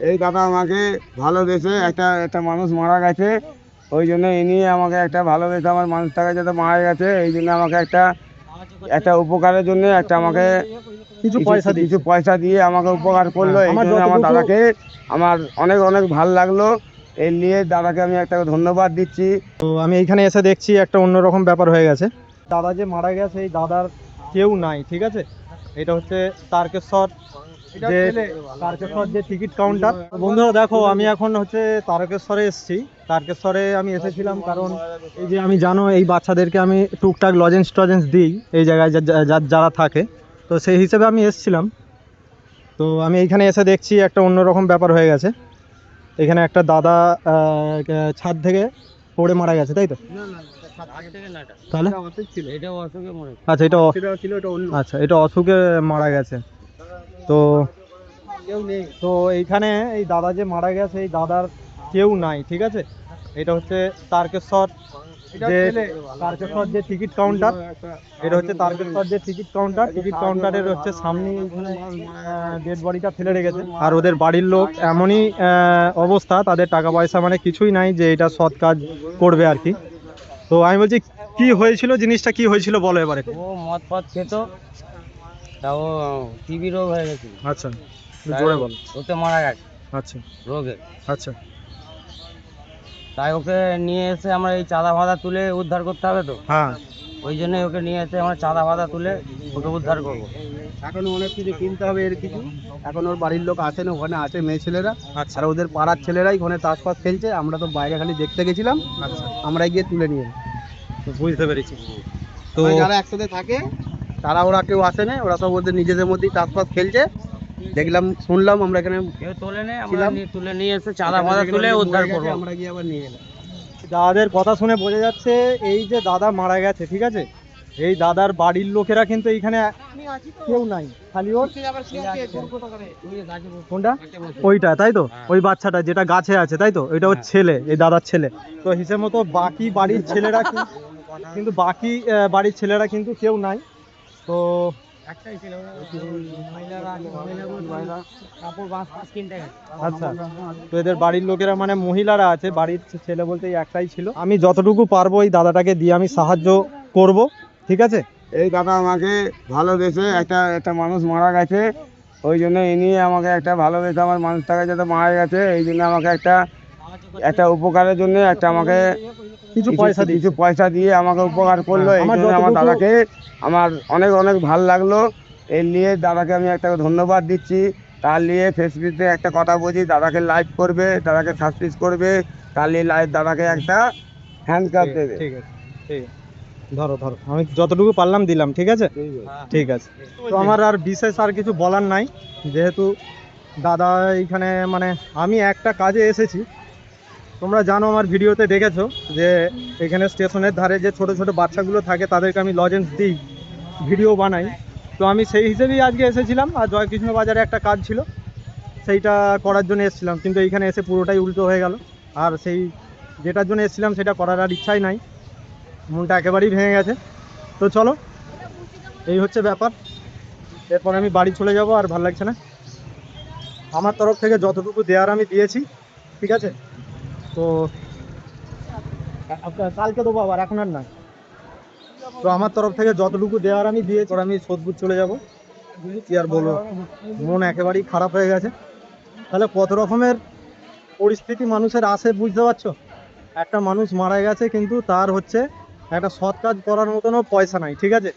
এই দাদা আমাকে ভালোবেসে একটা একটা মানুষ মারা গেছে, ওই জন্য ইনি আমাকে একটা ভালোবেসে আমার মানুষটাকে যাতে মারা গেছে এই জন্য আমাকে একটা একটা উপকারের জন্য একটা আমাকে কিছু পয়সা দিয়ে আমাকে উপকার করলো। এই জন্য আমার দাদাকে আমার অনেক অনেক ভালো লাগলো। এই নিয়ে দাদাকে আমি একটা ধন্যবাদ দিচ্ছি। তো আমি এইখানে এসে দেখছি একটা অন্যরকম ব্যাপার হয়ে গেছে। দাদা যে মারা গেছে এই দাদার কেউ নাই, ঠিক আছে। এটা হচ্ছে তারকেশ্বর যে টিকিট কাউন্টার। বন্ধুরা দেখো, আমি এখন হচ্ছে তারকেশ্বরে এসেছি। তারকেশ্বরে আমি এসেছিলাম কারণ এই যে আমি জানো এই বাচ্চাদেরকে আমি টুকটাক লজেন্স টজেন্স দিই এই জায়গায় যারা থাকে, তো সেই হিসেবে আমি এসেছিলাম। তো আমি এইখানে এসে দেখছি একটা অন্যরকম ব্যাপার হয়ে গেছে। এখানে একটা দাদা ছাদ থেকে পড়ে মারা গেছে, তাই তো? তাহলে আচ্ছা, আচ্ছা, এটা অসুখে মারা গেছে। তো তো এইখানে এই দাদা যে মারা গেছে এই দাদার কেউ নাই, ঠিক আছে। এটা হচ্ছে তারকেশ্বর যে টিকিট কাউন্টার। এটা হচ্ছে তারকেশ্বর যে টিকিট কাউন্টারের হচ্ছে সামনে ডেড বডিটা ফেলে রেখেছে। আর ওদের বাড়ির লোক এমনই অবস্থা, তাদের টাকা পয়সা মানে কিছুই নাই যে এটা সৎ কাজ করবে আর কি। তো আমি বলছি, কি হয়েছিল, জিনিসটা কি হয়েছিল বলো এবারে। ও মদ ফদ খেত, তাও টিবি রোগ হয়ে গেছিল। আচ্ছা, জোরে বলো। ওতে মারা গেছে। আচ্ছা, রোগে। আচ্ছা, তাই ওকে নিয়ে এসে আমরা এই চাঁদা ফাদা তুলে উদ্ধার করতে হবে তো। হ্যাঁ, ওই জন্য ওকে নিয়ে এসে আমরা চাঁদা ফাদা তুলে ওকে উদ্ধার করবো। এখন অনেক কিছু কিনতে হবে এর কিছু। এখন ওর বাড়ির লোক আসেন, ওখানে আছে মেয়ে ছেলেরা। আচ্ছা, আর ওদের পাড়ার ছেলেরাই ওখানে তাস পাস খেলছে। আমরা তো বাইরে খালি দেখতে গেছিলাম, আচ্ছা, আমরা গিয়ে তুলে নিয়ে এলাম। বুঝতে পেরেছি। তো ওখানে যারা একসাথে থাকে তারা ওরা কেউ আসে না, ওরা সব ওদের নিজেদের মধ্যেই তাস পাস খেলছে। দেখলাম, শুনলাম, আমরা এখানে কেউ তোলে নেই, আমরা তুলে নিয়ে এসে চাঁদা ফাদা তুলে উদ্ধার করবো। আমরা গিয়ে আবার নিয়ে এলাম। দাদাদের কথা শুনে বোঝা যাচ্ছে এই যে দাদা মারা গেছে, ঠিক আছে, এই দাদার বাড়ির লোকেরা কিন্তু এইখানে কেউ নাই, খালি ওর কোনটা, ওইটা, তাই তো, ওই বাচ্চাটা যেটা গাছে আছে, তাই তো, ওইটা ওর ছেলে, এই দাদার ছেলে। তো হিসেব মতো বাকি বাড়ির ছেলেরা কিন্তু বাড়ির ছেলেরা কিন্তু কেউ নাই। তো আচ্ছা, তো এদের বাড়ির লোকেরা মানে মহিলারা আছে, বাড়ির ছেলে বলতে এই একটাই ছিল। আমি যতটুকু পারবো এই দাদাটাকে দিয়ে আমি সাহায্য করব, ঠিক আছে। এই দাদা আমাকে ভালোবেসে একটা একটা মানুষ মারা গেছে, ওই জন্য ইনি আমাকে একটা ভালোবেসে আমার মানুষটাকে যাতে মারা গেছে এই জন্য আমাকে একটা একটা উপকারের জন্য একটা আমাকে কিছু পয়সা দিয়ে আমাকে উপকার করলো। এই জন্য আমার দাদাকে আমার অনেক অনেক ভালো লাগলো। এই নিয়ে দাদাকে আমি একটা ধন্যবাদ দিচ্ছি। তার নিয়ে ফেসবুকে একটা কথা বলছি, দাদাকে লাইক করবে, দাদাকে সাবস্ক্রাইব করবে, তার নিয়ে দাদাকে একটা হ্যান্ডকাপ দেবে। ঠিক আছে, ঠিক আছে, ধরো আমি যতটুকু পারলাম দিলাম, ঠিক আছে, ঠিক আছে। তো আমার আর বিশেষ আর কিছু বলার নাই, যেহেতু দাদা এইখানে মানে আমি একটা কাজে এসেছি। তোমরা জানো, আমার ভিডিওতে দেখেছো যে এখানে স্টেশনের ধারে যে ছোট ছোট বাচ্চাগুলো থাকে তাদেরকে আমি লজেন্স দিই, ভিডিও বানাই। তো আমি সেই হিসেবেই আজকে এসেছিলাম, আর জয়কৃষ্ণ বাজারে একটা কাজ ছিল সেইটা করার জন্য এসেছিলাম, কিন্তু এইখানে এসে পুরোটাই উল্টো হয়ে গেল। আর সেই যেটার জন্য এসেছিলাম সেটা করার আর ইচ্ছাই নাই, মনটা একেবারেই ভেঙে গেছে। তো চলো, এই হচ্ছে ব্যাপার। এরপর আমি বাড়ি চলে যাব, আর ভালো লাগছে না। আমার তরফ থেকে যতটুকু দেওয়ার আমি দিয়েছি, ঠিক আছে। তো কালকে দেবো আবার, এখন আর না। তো আমার তরফ থেকে যতটুকু দেওয়ার আমি দিয়েছি, আমি সোদপুর চলে যাব। কি আর বলবো, মন একেবারেই খারাপ হয়ে গেছে। তাহলে কত রকমের পরিস্থিতি মানুষের আসে বুঝতে পারছো। একটা মানুষ মারা গেছে কিন্তু তার হচ্ছে একটা সৎ কাজ করার মতনও পয়সা নাই, ঠিক আছে।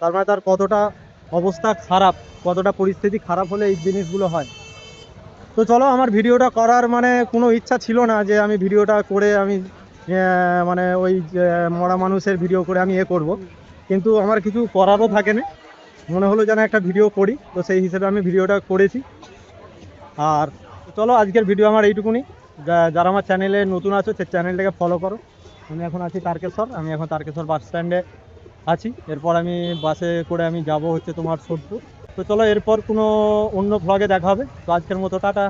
তার মানে তার কতটা অবস্থা খারাপ, কতটা পরিস্থিতি খারাপ হলে এই জিনিসগুলো হয়। তো চলো, আমার ভিডিওটা করার মানে কোনো ইচ্ছা ছিল না যে আমি ভিডিওটা করে আমি মানে ওই মরা মানুষের ভিডিও করে আমি করব, কিন্তু আমার কিছু করারও থাকে না, মনে হলো যেন একটা ভিডিও করি, তো সেই হিসেবে আমি ভিডিওটা করেছি। আর চলো, আজকের ভিডিও আমার এইটুকুনি। যারা আমার চ্যানেলে নতুন আছো সেই চ্যানেলটাকে ফলো করো। আমি এখন আছি তারকেশ্বর, আমি এখন তারকেশ্বর বাস স্ট্যান্ডে আছি। এরপর আমি বাসে করে আমি যাব হচ্ছে তোমার সোদপুর। তো চলো, এরপর কোনো অন্য ভ্লগে দেখা হবে। তো আজকের মতো টাটা।